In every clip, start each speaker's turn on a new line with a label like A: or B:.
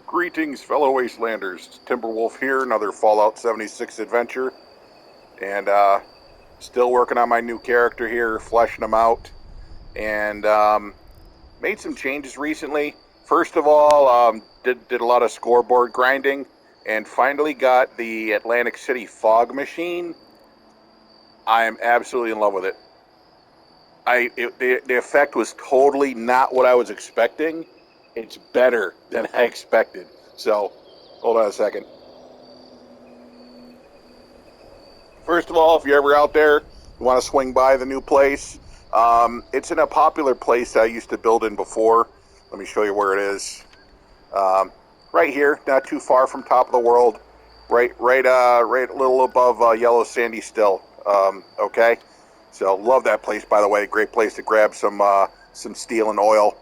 A: Greetings, fellow Wastelanders. Timberwolf here, another Fallout 76 adventure. And still working on my new character here, fleshing him out. And made some changes recently. First of all, did a lot of scoreboard grinding. And finally got the Atlantic City fog machine. I am absolutely in love with it. The effect was totally not what I was expecting. It's better than I expected. So, hold on a second. First of all, if you're ever out there, you want to swing by the new place. It's in a popular place I used to build in before. Let me show you where it is. Right here, not too far from top of the world. Right a little above Yellow Sandy Still. Okay, so love that place. By the way, great place to grab some steel and oil.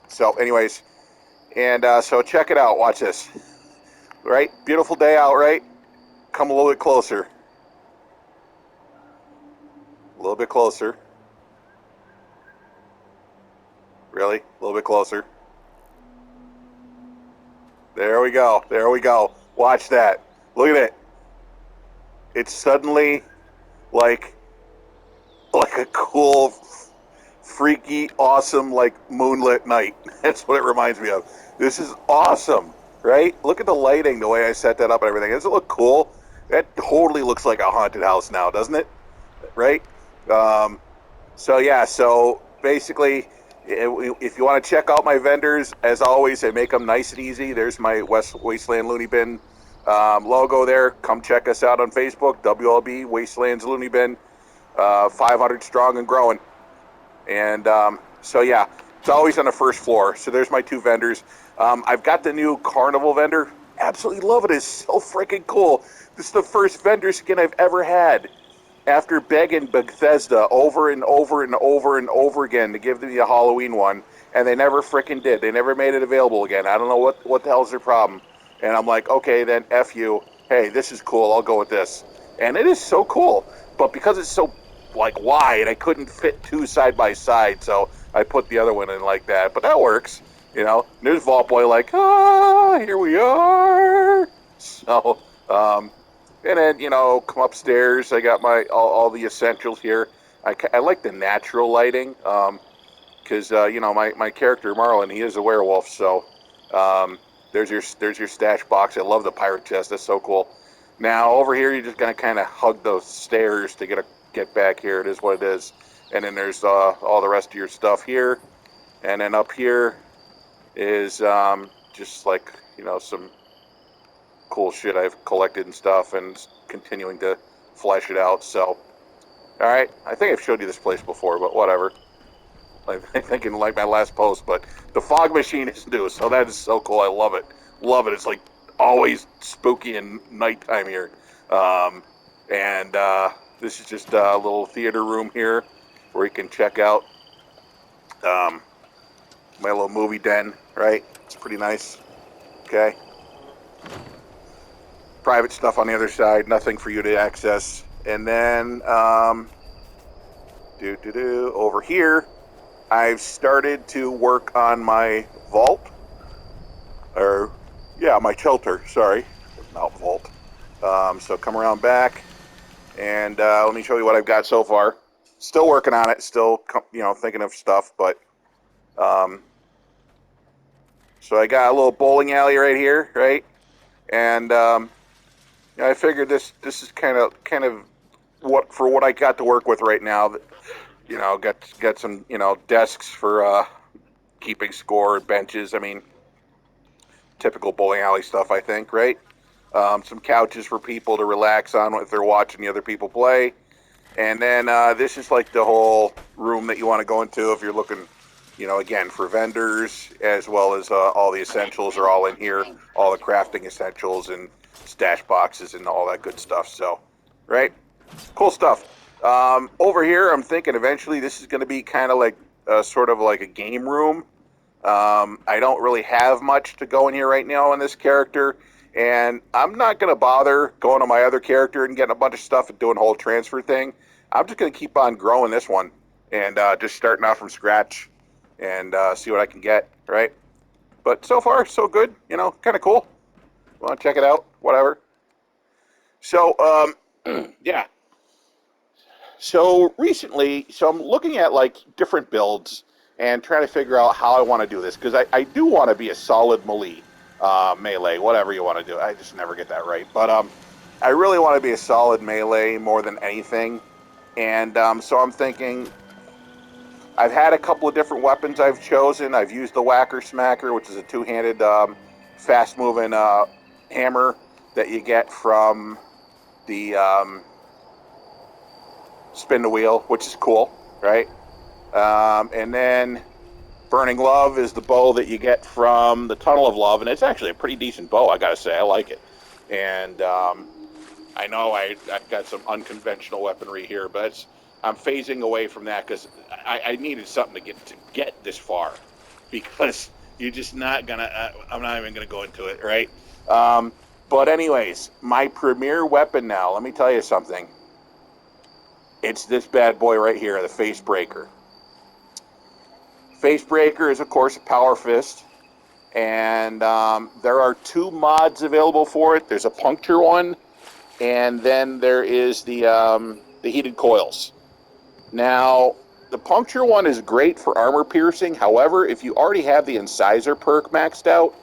A: So, anyways, and so check it out. Watch this. Right, beautiful day out. Right, come a little bit closer. A little bit closer. Really, a little bit closer. There we go. There we go. Watch that. Look at it. It's suddenly like a cool, freaky, awesome, like moonlit night. That's what it reminds me of. This is awesome, right? Look at the lighting, the way I set that up and everything. Does it look cool? That totally looks like a haunted house now, doesn't it? Right? So yeah, so basically, if you want to check out my vendors, as always, I make them nice and easy. There's my Wasteland Looney Bin logo there. Come check us out on Facebook, WLB Wastelands Looney Bin, 500 strong and growing. And so yeah, it's always on the first floor. So there's my two vendors. I've got the new Carnival vendor. Absolutely love it. It's so freaking cool. This is the first vendor skin I've ever had. After begging Bethesda over and over and over and over again to give me a Halloween one, and they never freaking did. They never made it available again. I don't know what the hell's their problem. And I'm like, okay, then F you. Hey, this is cool. I'll go with this. And it is so cool. But because it's so, like, wide, I couldn't fit two side by side, so I put the other one in like that. But that works, you know. And there's Vault Boy like, here we are. So, and then, you know, come upstairs. I got my all the essentials here. I like the natural lighting because, you know, my character, Marlin, he is a werewolf. So there's your stash box. I love the pirate chest. That's so cool. Now, over here, you're just going to kind of hug those stairs to get back here. It is what it is. And then there's all the rest of your stuff here. And then up here is just like, you know, some cool shit I've collected and stuff, and continuing to flesh it out. So, all right, I think I've showed you this place before, but whatever. I'm thinking like my last post, but the fog machine is new, so that is so cool. I love it. Love it. It's like always spooky and nighttime here. And this is just a little theater room here where you can check out my little movie den, right? It's pretty nice. Okay. Private stuff on the other side, nothing for you to access. And then, over here, I've started to work on my vault. My shelter, sorry. Not vault. So come around back, and let me show you what I've got so far. Still working on it, still, you know, thinking of stuff, but, so I got a little bowling alley right here, right? And, I figured this is kind of what I got to work with right now. You know, got some, you know, desks for keeping score, benches. I mean, typical bowling alley stuff, I think, right? Some couches for people to relax on if they're watching the other people play. And then this is like the whole room that you want to go into if you're looking, you know, again, for vendors, as well as all the essentials are all in here, all the crafting essentials and stash boxes and all that good stuff. So, right? Cool stuff. Over here, I'm thinking eventually this is going to be kind of like sort of like a game room. I don't really have much to go in here right now on this character, and I'm not going to bother going to my other character and getting a bunch of stuff and doing a whole transfer thing. I'm just going to keep on growing this one and just starting out from scratch and see what I can get, right? But so far, so good. You know, kind of cool. Want to check it out? Whatever. So, yeah. So recently, I'm looking at like different builds and trying to figure out how I want to do this because I do want to be a solid melee, whatever you want to do. I just never get that right. But I really want to be a solid melee more than anything. And so I'm thinking I've had a couple of different weapons I've chosen. I've used the Whacker Smacker, which is a two-handed, fast-moving hammer that you get from the spin the wheel, which is cool, right? And then Burning Love is the bow that you get from the Tunnel of Love, and it's actually a pretty decent bow, I gotta say. I like it. And I know I've got some unconventional weaponry here, but I'm phasing away from that because I needed something to get this far, because you're just not gonna. I'm not even gonna go into it, right? But anyways, my premier weapon now. Let me tell you something. It's this bad boy right here, the Face Breaker. Face Breaker is, of course, a power fist, and there are two mods available for it. There's a puncture one, and then there is the heated coils. Now, the puncture one is great for armor piercing. However, if you already have the incisor perk maxed out,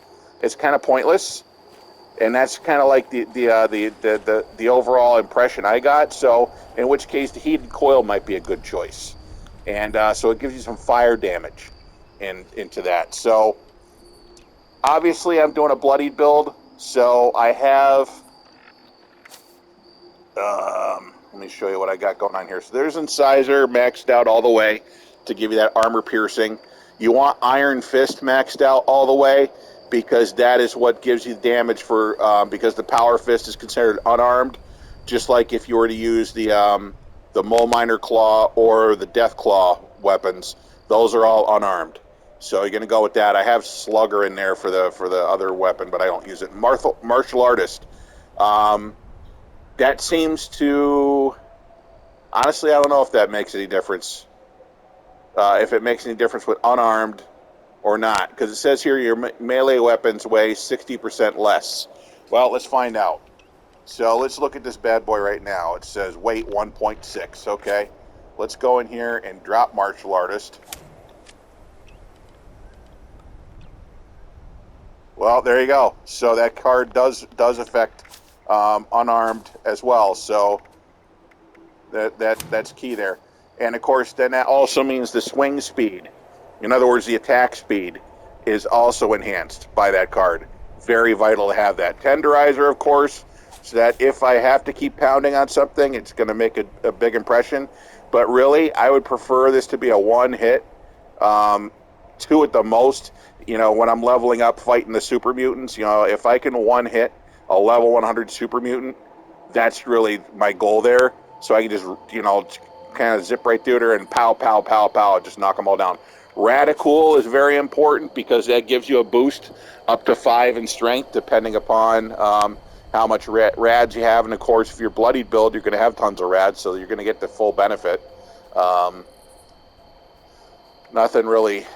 A: it's kind of pointless. And that's kind of like the overall impression I got. So, in which case, the heated coil might be a good choice, and so it gives you some fire damage into that. So, obviously, I'm doing a bloodied build. So I have. Let me show you what I got going on here. So there's incisor maxed out all the way to give you that armor piercing. You want Iron Fist maxed out all the way, because that is what gives you damage for, because the Power Fist is considered unarmed, just like if you were to use the Mole Miner Claw or the Death Claw weapons. Those are all unarmed. So you're going to go with that. I have Slugger in there for the other weapon, but I don't use it. Martial Artist. That seems to... Honestly, I don't know if that makes any difference. If it makes any difference with unarmed or not, because it says here your melee weapons weigh 60% less. Well, let's find out. So let's look at this bad boy right now. It says weight 1.6. Okay, let's go in here and drop Martial Artist. Well, there you go. So that card does affect unarmed as well. So that's key there. And of course, then that also means the swing speed. In other words, the attack speed is also enhanced by that card. Very vital to have that. Tenderizer, of course, so that if I have to keep pounding on something, it's going to make a big impression. But really, I would prefer this to be a one hit, two at the most. You know, when I'm leveling up fighting the super mutants, you know, if I can one hit a level 100 super mutant, that's really my goal there. So I can just, you know, kind of zip right through there and pow, pow, pow, pow, just knock them all down. Radical is very important because that gives you a boost up to 5 in strength, depending upon how much rads you have. And of course, if you're bloodied build, you're going to have tons of rads, so you're going to get the full benefit. Nothing really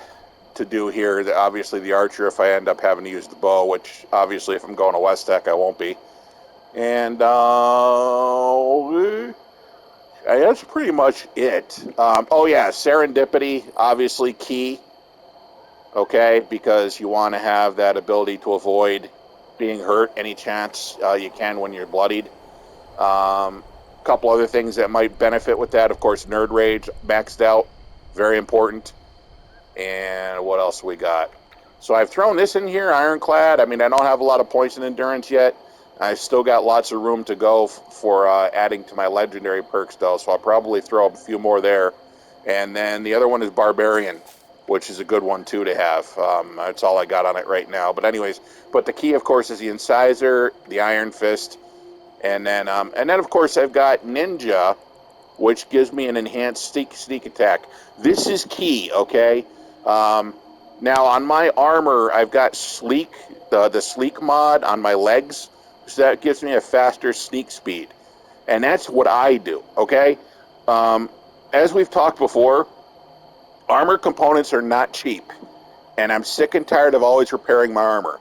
A: to do here. Obviously, the archer, if I end up having to use the bow, which obviously if I'm going to West Tech, I won't be. And that's pretty much it. Oh yeah, serendipity, obviously key. Okay, because you want to have that ability to avoid being hurt any chance you can when you're bloodied. Couple other things that might benefit with that, of course, Nerd Rage maxed out, very important. And what else we got? So I've thrown this in here, Ironclad. I mean, I don't have a lot of points in endurance yet. I've still got lots of room to go for adding to my legendary perks, though, so I'll probably throw up a few more there. And then the other one is Barbarian, which is a good one, too, to have. That's all I got on it right now. But anyways, but the key, of course, is the Incisor, the Iron Fist, and then, of course, I've got Ninja, which gives me an enhanced sneak attack. This is key, okay? Now, on my armor, I've got Sleek, the Sleek mod on my legs, so that gives me a faster sneak speed. And that's what I do, okay? As we've talked before, armor components are not cheap. and I'm sick and tired of always repairing my armor.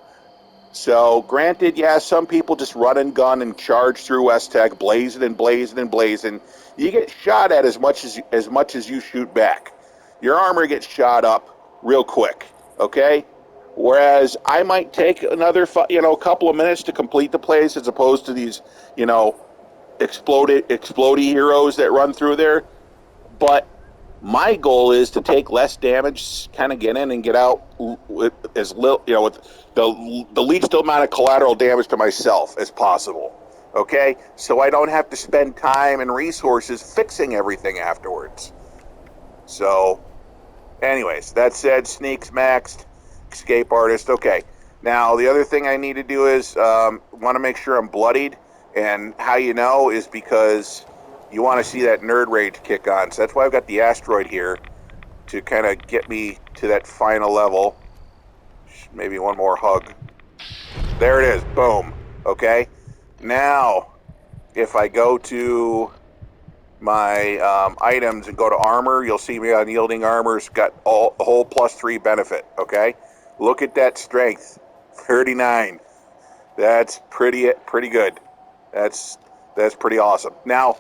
A: So, granted, yeah, some people just run and gun and charge through West Tech, blazing and blazing and blazing. You get shot at as much as you shoot back. Your armor gets shot up real quick, okay? Whereas I might take another, couple of minutes to complete the place as opposed to these, explodey heroes that run through there. But my goal is to take less damage, kind of get in and get out with as little, with the least amount of collateral damage to myself as possible. Okay, so I don't have to spend time and resources fixing everything afterwards. So, anyways, that said, sneaks maxed, escape artist. Okay, now the other thing I need to do is want to make sure I'm bloodied, and how you know is because you want to see that nerd rage kick on. So that's why I've got the asteroid here to kind of get me to that final level. Maybe one more hug. There it is. Boom. Okay. Now, if I go to my items and go to armor, you'll see me unyielding armor's got the whole +3 benefit. Okay. Look at that strength. 39. That's pretty good. That's pretty awesome. Now,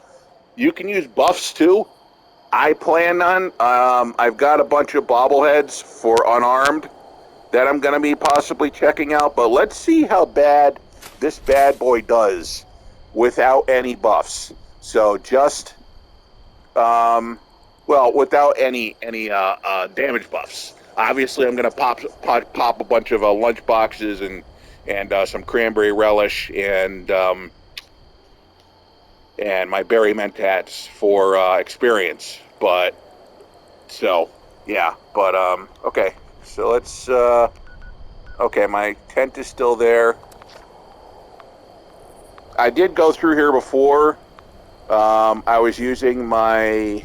A: you can use buffs too. I plan on, I've got a bunch of bobbleheads for unarmed that I'm going to be possibly checking out, but let's see how bad this bad boy does without any buffs. So just, without any damage buffs. Obviously, I'm going to pop a bunch of lunch boxes and some cranberry relish and my berry mentats for experience. But so yeah, but okay. So let's okay, my tent is still there. I did go through here before. I was using my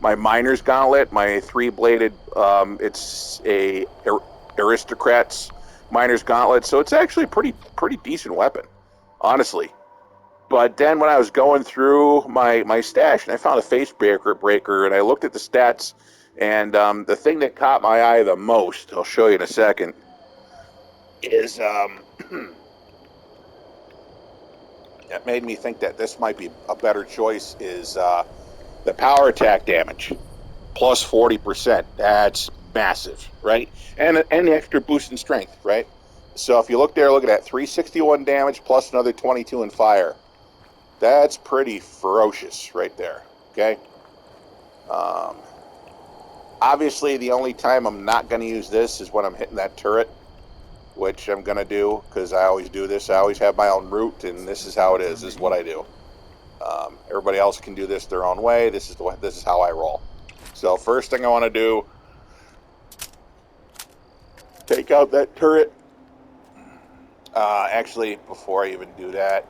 A: miner's gauntlet, my 3-bladed. It's a aristocrat's miner's gauntlet, so it's actually a pretty decent weapon, honestly. But then when I was going through my stash and I found a face breaker and I looked at the stats, and the thing that caught my eye the most, I'll show you in a second, is that made me think that this might be a better choice, is the power attack damage, plus 40%. That's massive, right? And the extra boost in strength, right? So if you look at that, 361 damage plus another 22 in fire. That's pretty ferocious right there, okay? Obviously, the only time I'm not going to use this is when I'm hitting that turret, which I'm going to do, because I always do this. I always have my own route, and this is how it is. This is what I do. Everybody else can do this their own way. This is how I roll. So first thing I want to do, take out that turret. Actually, before I even do that,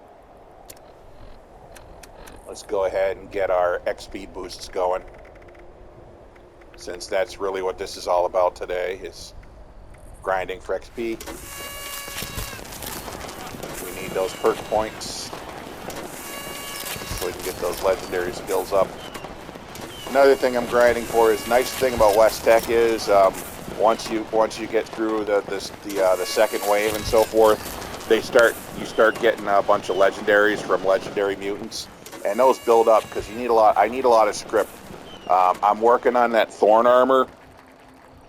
A: let's go ahead and get our XP boosts going, since that's really what this is all about today, is grinding for XP. We need those perk points so we can get those legendary skills up. Another thing I'm grinding for is, nice thing about West Tech is once you get through the second wave and so forth, you start getting a bunch of legendaries from legendary mutants, and those build up because I need a lot of script. I'm working on that thorn armor.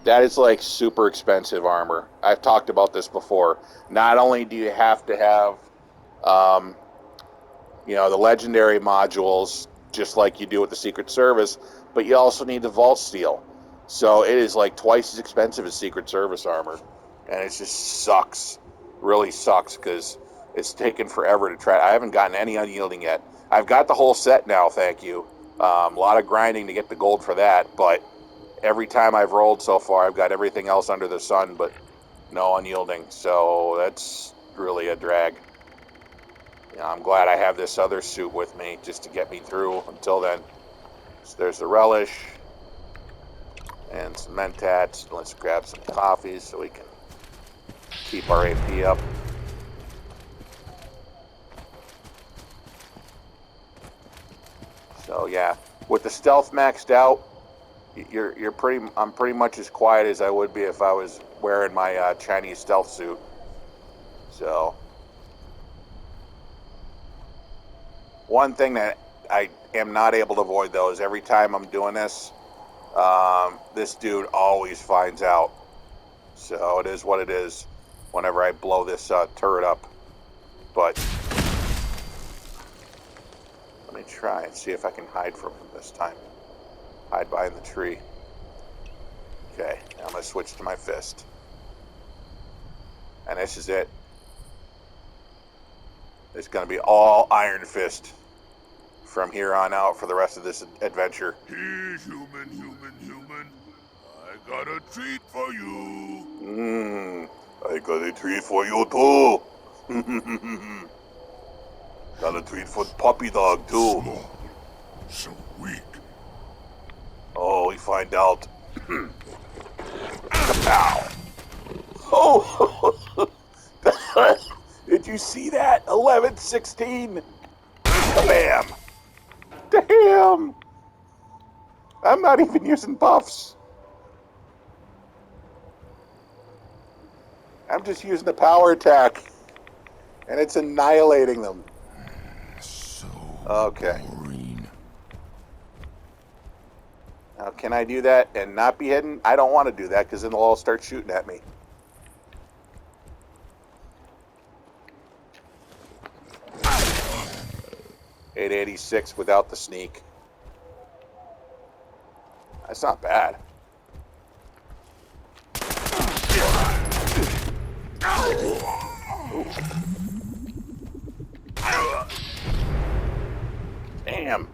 A: That is like super expensive armor. I've talked about this before. Not only do you have to have the legendary modules, just like you do with the Secret Service, but you also need the Vault Steel. So it is like twice as expensive as Secret Service armor. And it just sucks. Really sucks, because it's taken forever to try. I haven't gotten any unyielding yet. I've got the whole set now, thank you. A lot of grinding to get the gold for that, but every time I've rolled so far, I've got everything else under the sun, but no unyielding. So that's really a drag. I'm glad I have this other suit with me just to get me through until then. So there's the relish and some mentats. Let's grab some coffees so we can keep our AP up. So yeah, with the stealth maxed out, I'm pretty much as quiet as I would be if I was wearing my Chinese stealth suit. So, one thing that I am not able to avoid though is every time I'm doing this, this dude always finds out. So it is what it is. Whenever I blow this turret up, but let me try and see if I can hide from him this time. Hide behind the tree. Okay, now I'm going to switch to my fist. And this is it. It's going to be all Iron Fist from here on out for the rest of this adventure.
B: Here, human. I got a treat for you.
A: I got a treat for you too. Got a treat for Puppy Dog too.
B: Small, so weak.
A: Oh, we find out. Kapow! Oh! Did you see that? 11-16. Bam! Damn! I'm not even using buffs. I'm just using the power attack. And it's annihilating them.
B: So
A: okay.
B: boring.
A: Now, can I do that and not be hidden? I don't want to do that because then they'll all start shooting at me. $886 without the sneak. That's not bad. Ooh. Damn.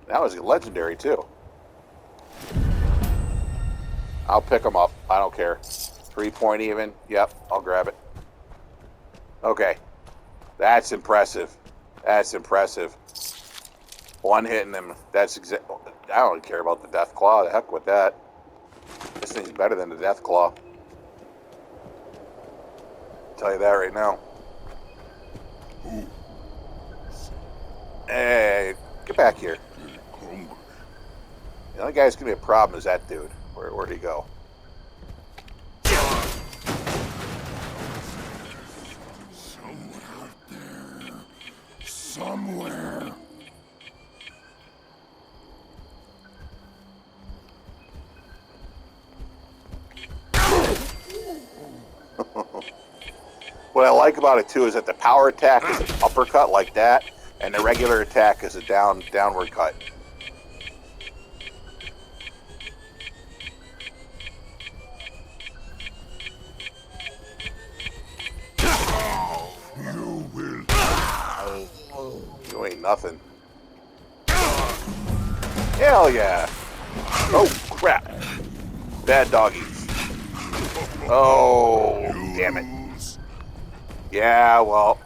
A: That was legendary too. I'll pick them up. I don't care. 3-point even. Yep, I'll grab it. Okay. That's impressive. That's impressive. One hitting them. That's I don't care about the Death Claw. The heck with that. This thing's better than the Death Claw. I'll tell you that right now. Hey, get back here. The only guy that's gonna be a problem is that dude. Where'd he go?
B: Somewhere out there. Somewhere.
A: What I like about it too is that the power attack is an uppercut like that, and the regular attack is a downward cut.
B: You will.
A: You ain't nothing. Hell yeah! Oh crap! Bad doggies. Oh, damn it. Yeah, well,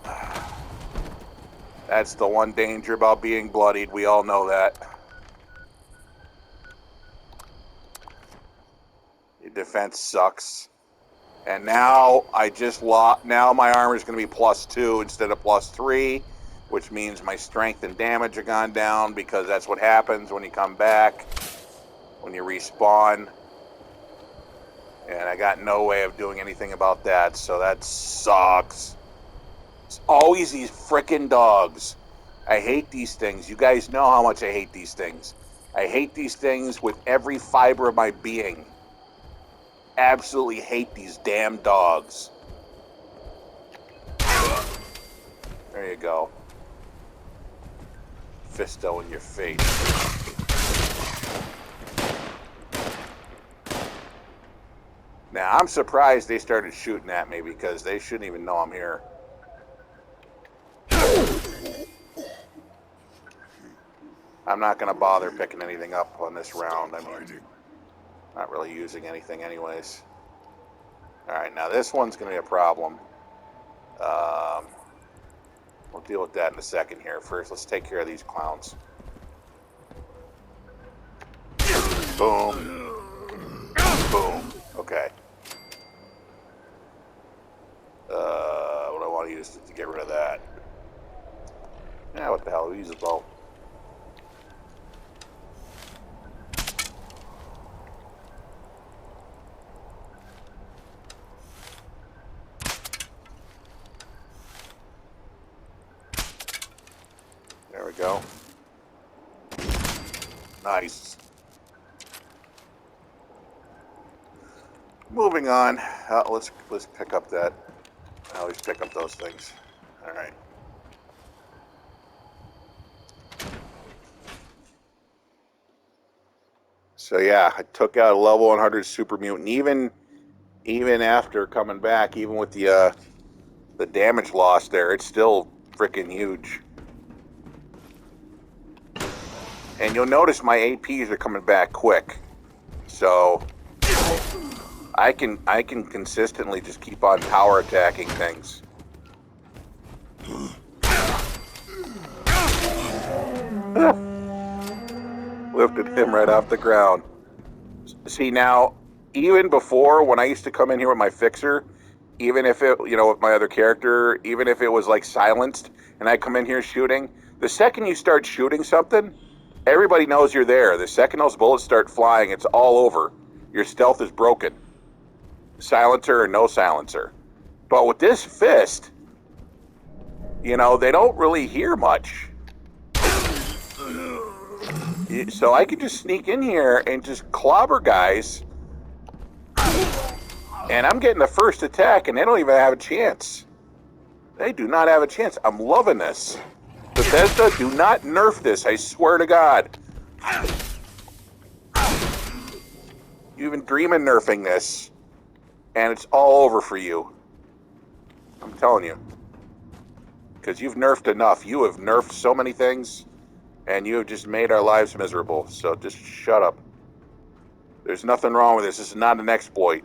A: that's the one danger about being bloodied. We all know that. Your defense sucks. And now I just lost. Now my armor is going to be +2 instead of +3, which means my strength and damage are gone down because that's what happens when you come back, when you respawn. And I got no way of doing anything about that, so that sucks. It's always these frickin' dogs. I hate these things. You guys know how much I hate these things. I hate these things with every fiber of my being. Absolutely hate these damn dogs. There you go. Fisto in your face. Now, I'm surprised they started shooting at me because they shouldn't even know I'm here. I'm not going to bother picking anything up on this round. I mean, not really using anything anyways. Alright, now this one's going to be a problem. We'll deal with that in a second here. First, let's take care of these clowns. Boom. Boom. Okay. What I want to use to get rid of that. Yeah, what the hell? Use a bow. There we go. Nice. Moving on. Let's pick up that. I always pick up those things. All right. So yeah, I took out a level 100 super mutant. Even after coming back, even with the damage loss there, it's still freaking huge. And you'll notice my APs are coming back quick, so I can consistently just keep on power attacking things. Lifted him right off the ground. See now, even before when I used to come in here with my fixer, even if it, with my other character, even if it was like silenced and I come in here shooting, the second you start shooting something, everybody knows you're there. The second those bullets start flying, it's all over. Your stealth is broken. Silencer or no silencer. But with this fist, they don't really hear much. So I could just sneak in here and just clobber guys. And I'm getting the first attack and they don't even have a chance. They do not have a chance. I'm loving this. Bethesda, do not nerf this, I swear to God. You even dream of nerfing this, and it's all over for you. I'm telling you. Because you've nerfed enough. You have nerfed so many things, and you have just made our lives miserable. So just shut up. There's nothing wrong with this. This is not an exploit.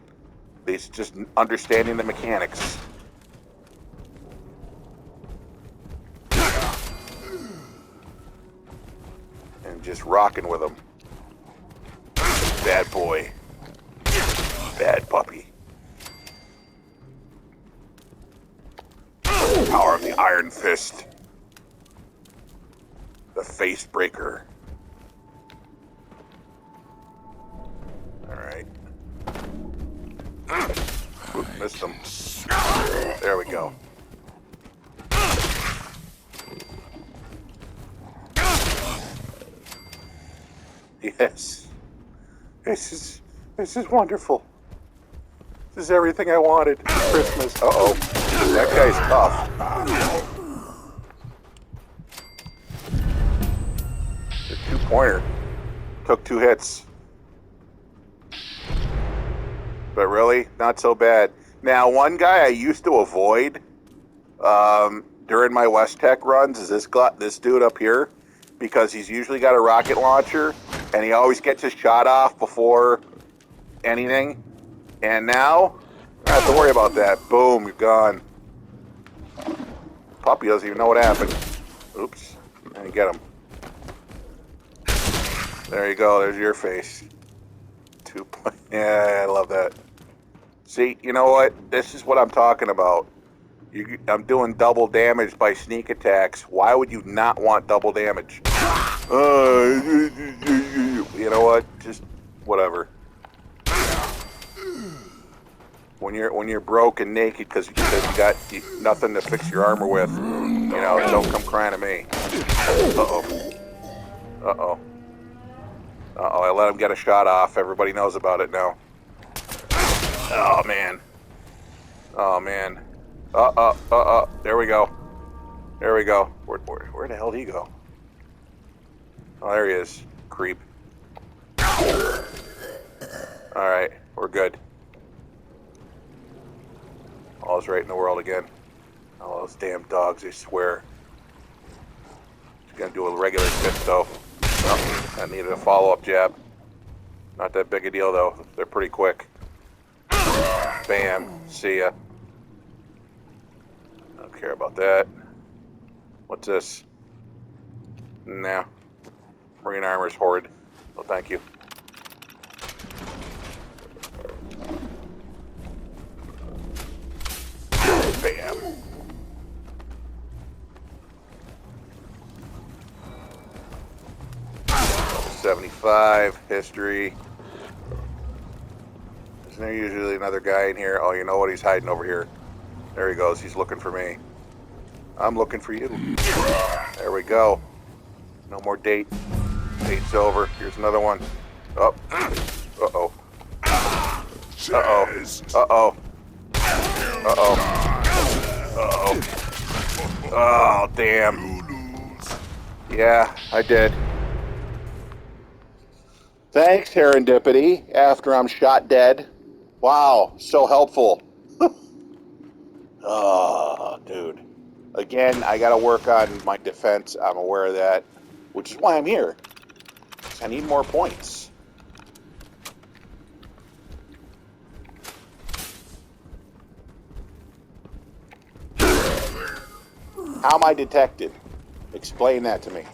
A: It's just understanding the mechanics. And just rocking with them. Bad boy. Bad puppy. Power of the Iron Fist. The Face Breaker. Alright. Oop, missed him. There we go. Yes. This is wonderful. This is everything I wanted for Christmas. Uh-oh. That guy's tough. The two-pointer. Took 2 hits. But really, not so bad. Now, one guy I used to avoid during my West Tech runs is this dude up here, because he's usually got a rocket launcher, and he always gets his shot off before anything. And now, I don't have to worry about that. Boom, you're gone. Puppy doesn't even know what happened. Oops, I didn't get him. There you go, there's your face. Yeah, I love that. See, you know what? This is what I'm talking about. I'm doing double damage by sneak attacks. Why would you not want double damage? You know what? Just whatever. When you're broke and naked because you got nothing to fix your armor with, don't come crying to me. Uh-oh. I let him get a shot off. Everybody knows about it now. Oh, man. There we go. Where the hell did he go? Oh, there he is. Creep. Alright, we're good. All's right in the world again. Oh, those damn dogs, I swear. Just gonna do a regular fist, though. Oh, I needed a follow-up jab. Not that big a deal, though. They're pretty quick. Bam. See ya. Don't care about that. What's this? Nah. Marine armor's horrid. Well, thank you. Bam. 5, history. Isn't there usually another guy in here? Oh, you know what? He's hiding over here. There he goes. He's looking for me. I'm looking for you. There we go. No more date. Date's over. Here's another one. Oh. Uh-oh. Uh-oh. Uh-oh. Uh-oh. Uh-oh. Oh, damn. Yeah, I did. Thanks, Serendipity, after I'm shot dead. Wow, so helpful. Oh, dude. Again, I gotta work on my defense. I'm aware of that, which is why I'm here. I need more points. How am I detected? Explain that to me.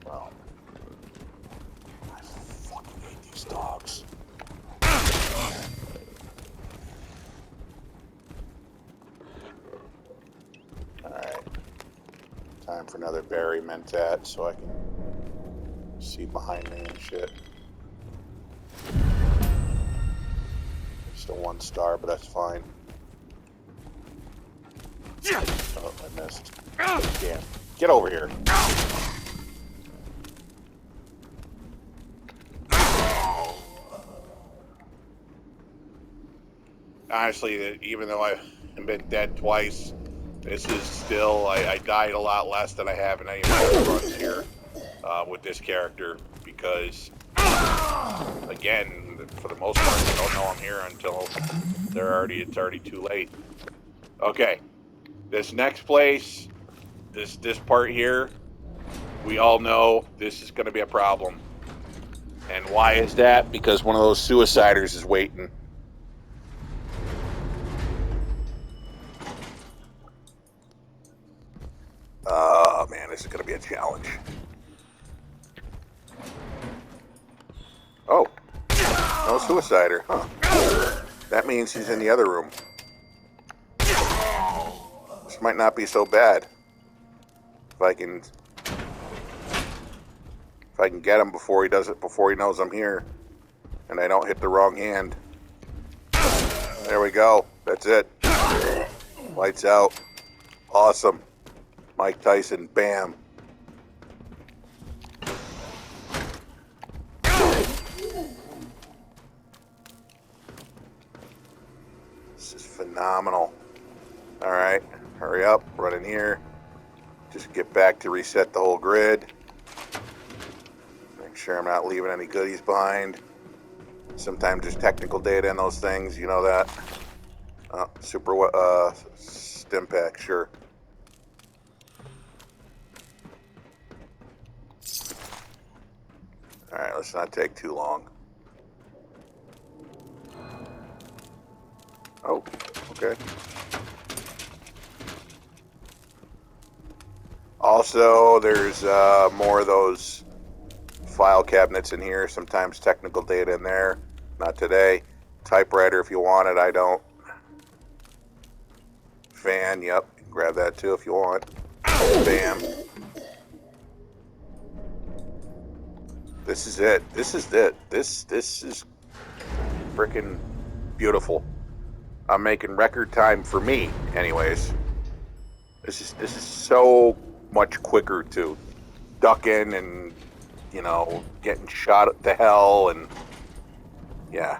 A: Well, I fucking hate these dogs. Alright. Time for another berry mentat so I can see behind me and shit. Still 1 star, but that's fine. Oh, I missed. Damn. Get over here. Honestly, even though I've been dead twice, this is still, I died a lot less than I have in any of my other runs here with this character because, again, for the most part, they don't know I'm here until it's already too late. Okay, this next place, this part here, we all know this is going to be a problem. And why is that? Because one of those suiciders is waiting. Oh, man, this is going to be a challenge. Oh, no suicider, huh? That means he's in the other room. This might not be so bad. If I can get him before he does it, before he knows I'm here, and I don't hit the wrong hand. There we go. That's it. Lights out. Awesome. Mike Tyson, bam. This is phenomenal. All right, hurry up, run in here. Just get back to reset the whole grid. Make sure I'm not leaving any goodies behind. Sometimes there's technical data in those things, you know that. Super stim pack, sure. All right, let's not take too long. Oh, okay. Also, there's more of those file cabinets in here. Sometimes technical data in there. Not today. Typewriter if you want it. I don't. Fan, yep. You can grab that too if you want. Bam. This is it. This is it. This is freaking beautiful. I'm making record time for me, anyways. This is so much quicker to duck in and, you know, getting shot to hell and yeah.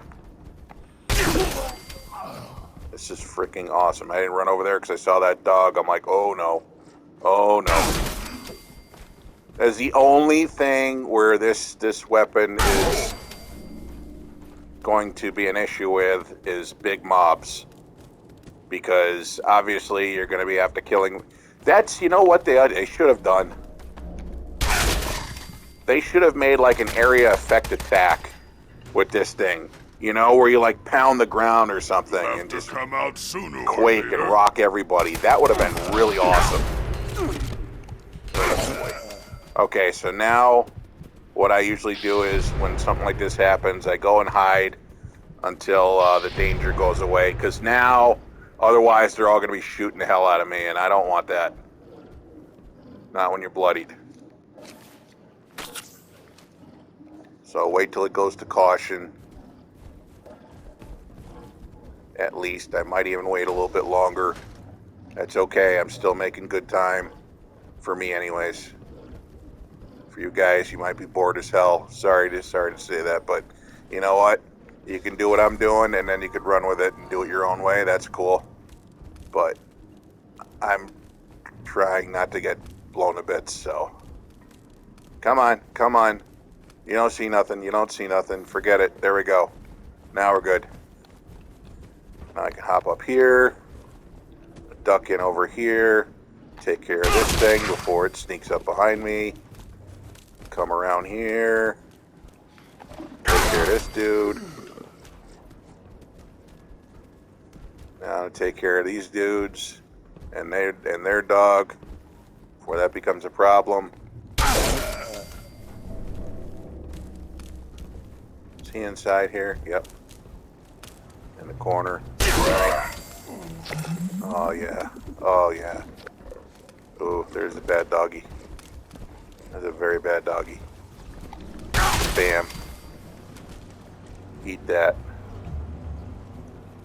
A: This is freaking awesome. I didn't run over there because I saw that dog. I'm like, oh no. Oh no. That's the only thing where this weapon is going to be an issue with is big mobs. Because obviously you're going to be after killing. That's, you know what they should have done? They should have made like an area effect attack with this thing. You know, where you like pound the ground or something and just
B: come out sooner
A: quake and rock everybody. That would have been really awesome. Okay, so now what I usually do is when something like this happens, I go and hide. until the danger goes away. Because now, otherwise, they're all going to be shooting the hell out of me, and I don't want that. Not when you're bloodied. So wait till it goes to caution. At least. I might even wait a little bit longer. That's okay. I'm still making good time. For me, anyways. For you guys, you might be bored as hell. Sorry to say that, but you know what? You can do what I'm doing, and then you could run with it and do it your own way. That's cool. But I'm trying not to get blown to bits, so... Come on, come on. You don't see nothing, you don't see nothing. Forget it. There we go. Now we're good. Now I can hop up here, duck in over here, take care of this thing before it sneaks up behind me. Come around here, take care of this dude. Now take care of these dudes and their dog before that becomes a problem. Is he inside here? Yep. In the corner. Oh yeah. Oh yeah. Ooh, there's a bad doggy. That's a very bad doggy. Bam. Eat that.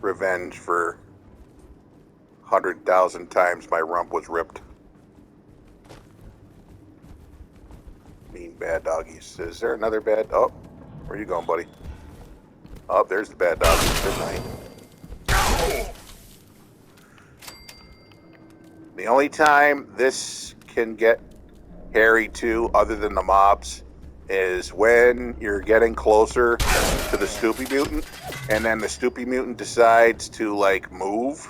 A: Revenge for 100,000 times my rump was ripped. Mean bad doggies. Is there another bad... Oh, where are you going, buddy? Oh, there's the bad doggy. Good night. The only time this can get hairy too, other than the mobs, is when you're getting closer to the stoopy mutant, and then the stoopy mutant decides to like move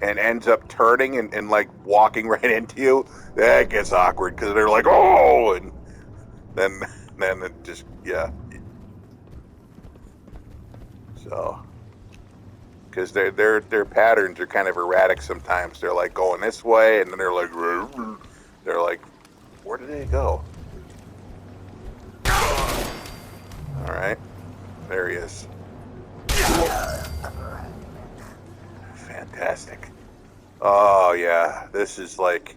A: and ends up turning and like walking right into you. That gets awkward because they're like, oh, and then it just, yeah. So, because their patterns are kind of erratic sometimes. They're like going this way, and then they're like, where did they go? All right, there he is. Fantastic. Oh yeah, this is like.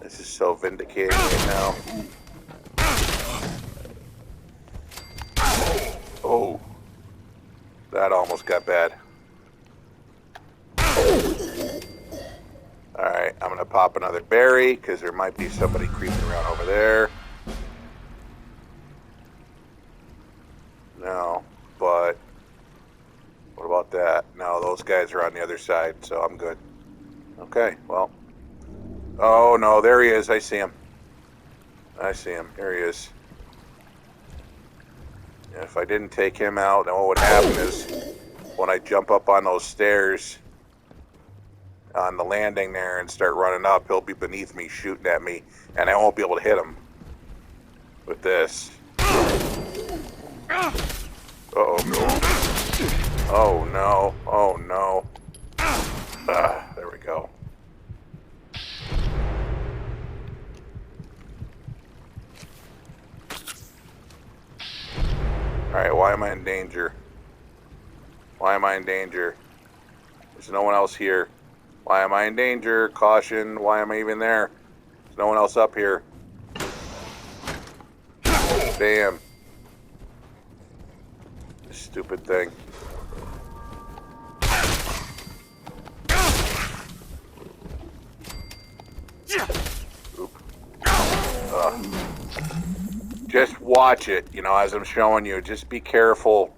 A: This is so vindicating right now. Oh, that almost got bad. Alright, I'm going to pop another berry, because there might be somebody creeping around over there. No, but... What about that? No, those guys are on the other side, so I'm good. Okay, well... Oh, no, there he is. I see him. I see him. Here he is. And if I didn't take him out, then what would happen is... When I jump up on those stairs... on the landing there and start running up, he'll be beneath me shooting at me, and I won't be able to hit him with this. Uh-oh. Oh no. Oh no. There we go. Alright, why am I in danger? Why am I in danger? There's no one else here. Why am I in danger? Caution. Why am I even there? There's no one else up here. Bam. This stupid thing. Oop. Just watch it, you know, as I'm showing you. Just be careful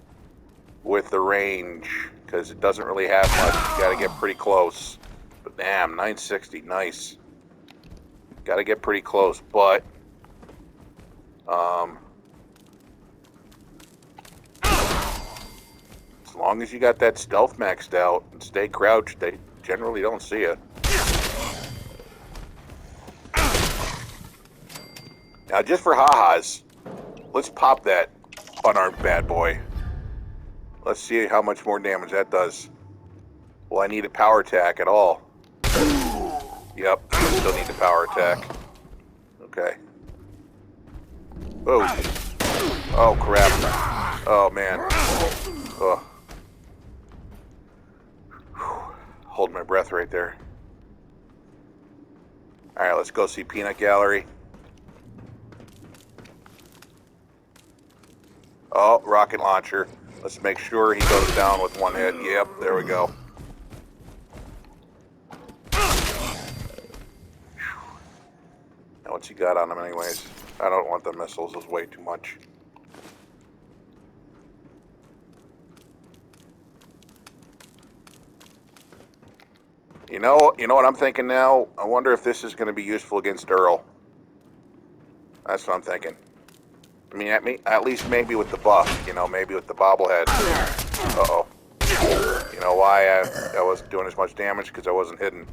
A: with the range, because it doesn't really have much. You gotta get pretty close. But damn, 960, nice. Gotta get pretty close, but as long as you got that stealth maxed out and stay crouched, they generally don't see you. Now, just for ha-has, let's pop that unarmed bad boy. Let's see how much more damage that does. Will I need a power attack at all? Yep. still need the power attack. Okay. Oh. Oh, crap. Oh, man. Oh. Hold my breath right there. Alright, let's go see Peanut Gallery. Oh, rocket launcher. Let's make sure he goes down with one hit. Yep, there we go. Now what's he got on him anyways? I don't want the missiles, it's way too much. You know what I'm thinking now? I wonder if this is going to be useful against Earl. That's what I'm thinking. I mean, at least maybe with the buff, you know, maybe with the bobblehead. Uh-oh. You know why I wasn't doing as much damage? Because I wasn't hidden.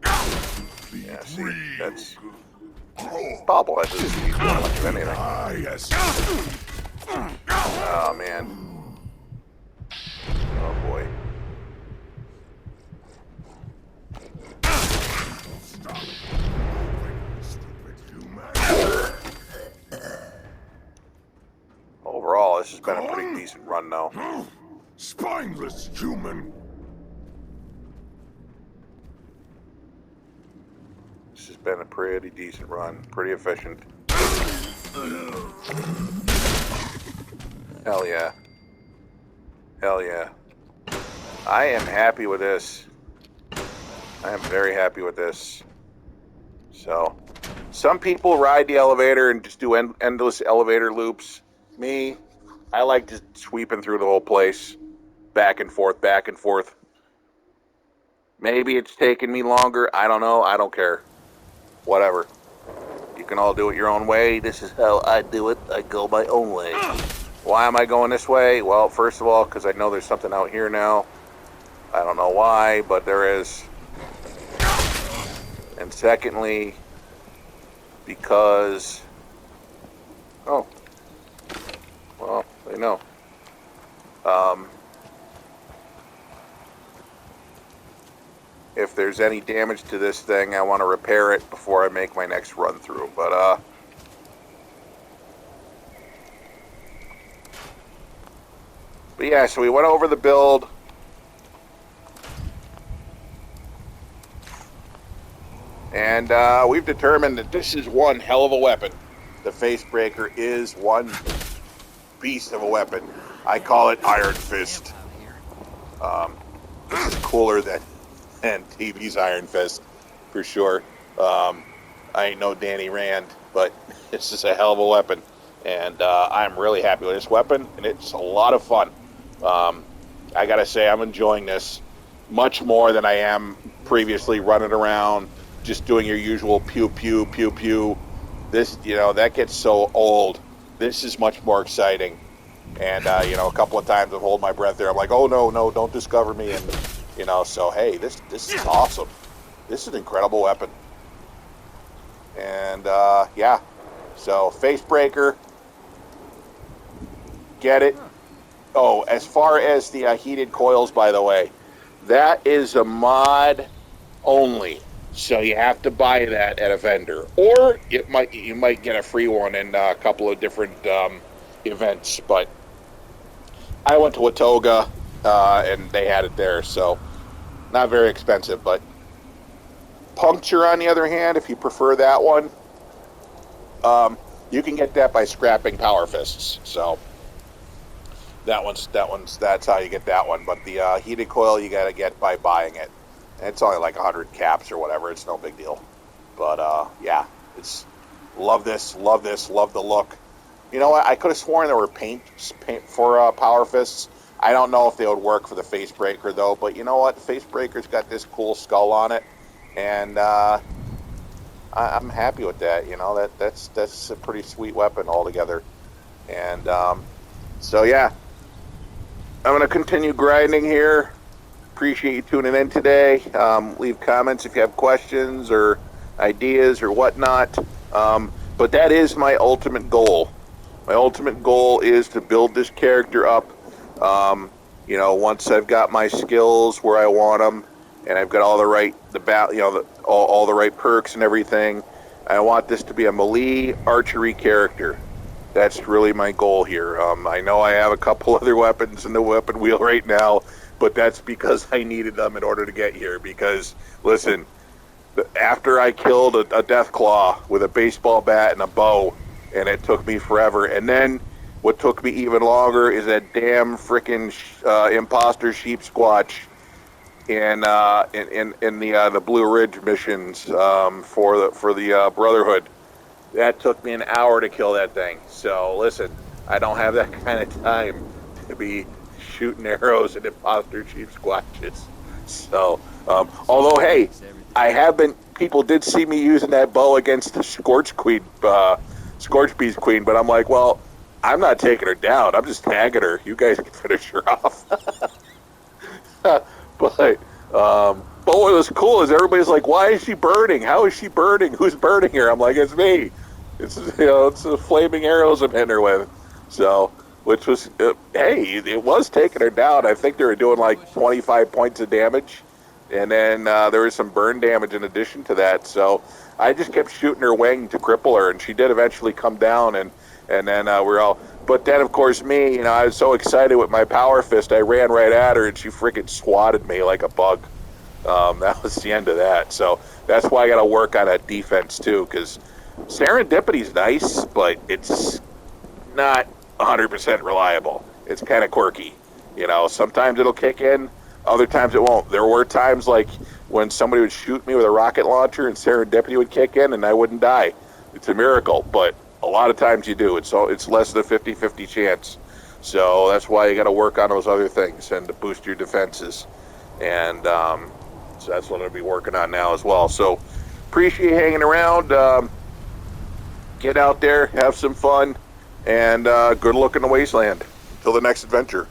A: Yeah, see, that's... Bobblehead doesn't seem to do much of anything. Oh, man. Oh, boy. Overall, this has been a pretty decent run, though.
B: Spineless human.
A: This has been a pretty decent run. Pretty efficient. Hell yeah. Hell yeah. I am happy with this. I am very happy with this. So, some people ride the elevator and just do endless elevator loops. Me, I like just sweeping through the whole place. Back and forth, back and forth. Maybe it's taking me longer. I don't know. I don't care. Whatever. You can all do it your own way. This is how I do it. I go my own way. Why am I going this way? Well, first of all, because I know there's something out here now. I don't know why, but there is. And secondly, because... Oh. Well, they know. If there's any damage to this thing, I want to repair it before I make my next run through. But yeah, so we went over the build. And we've determined that this is one hell of a weapon. The Facebreaker is one beast of a weapon. I call it Iron Fist. This is cooler than TV's Iron Fist, for sure. I ain't no Danny Rand, but this is a hell of a weapon. And I'm really happy with this weapon, and it's a lot of fun. I gotta say, I'm enjoying this much more than I am previously running around, just doing your usual pew, pew, pew, pew. This, you know, that gets so old. This is much more exciting. And, you know, a couple of times I've held my breath there. I'm like, oh, no, don't discover me. And, you know, so, hey, this is awesome. This is an incredible weapon. And, yeah. So, Facebreaker. Get it. Oh, as far as the heated coils, by the way, that is a mod only. So you have to buy that at a vendor, or you might get a free one in a couple of different events. But I went to Watoga, and they had it there, so not very expensive. But Puncture, on the other hand, if you prefer that one, you can get that by scrapping Power Fists. So that's how you get that one. But the heated coil you gotta get by buying it. It's only like 100 caps or whatever. It's no big deal. But, yeah. Love this. Love the look. You know what? I could have sworn there were paint for Power Fists. I don't know if they would work for the Facebreaker, though. But you know what? The Facebreaker's got this cool skull on it. And I'm happy with that. You know, that's a pretty sweet weapon altogether. And so, yeah. I'm going to continue grinding here. Appreciate you tuning in today. Leave comments if you have questions or ideas or whatnot. But that is my ultimate goal. My ultimate goal is to build this character up You know, once I've got my skills where I want them, and I've got all the right all the right perks and everything, I want this to be a melee archery character. That's really my goal here. I know I have a couple other weapons in the weapon wheel right now, but that's because I needed them in order to get here. Because listen, after I killed a death claw with a baseball bat and a bow, and it took me forever. And then what took me even longer is that damn freaking imposter sheep squatch in the Blue Ridge missions for the Brotherhood. That took me an hour to kill that thing. So listen, I don't have that kind of time to be shooting arrows at imposter sheep squatches. So, although hey, I have been. People did see me using that bow against the Scorch Queen, Scorch Beast Queen, but I'm like, well, I'm not taking her down. I'm just tagging her. You guys can finish her off. But what was cool is everybody's like, why is she burning? How is she burning? Who's burning her? I'm like, it's me. It's it's the flaming arrows I'm hitting her with. So, which was hey, it was taking her down. I think they were doing like 25 points of damage, and then there was some burn damage in addition to that. So I just kept shooting her wing to cripple her, and she did eventually come down, and then we're all. But then, of course, me, I was so excited with my power fist, I ran right at her, and she freaking swatted me like a bug. That was the end of that. So that's why I got to work on that defense, too, because serendipity's nice, but it's not 100% reliable. It's kind of quirky. Sometimes it'll kick in, other times it won't. There were times, like, when somebody would shoot me with a rocket launcher and serendipity would kick in and I wouldn't die. It's a miracle, but a lot of times you do. It's less than a 50-50 chance. So that's why you got to work on those other things and to boost your defenses. And so that's what I'll be working on now as well. So appreciate hanging around. Get out there, have some fun, and good luck in the wasteland. Until the next adventure.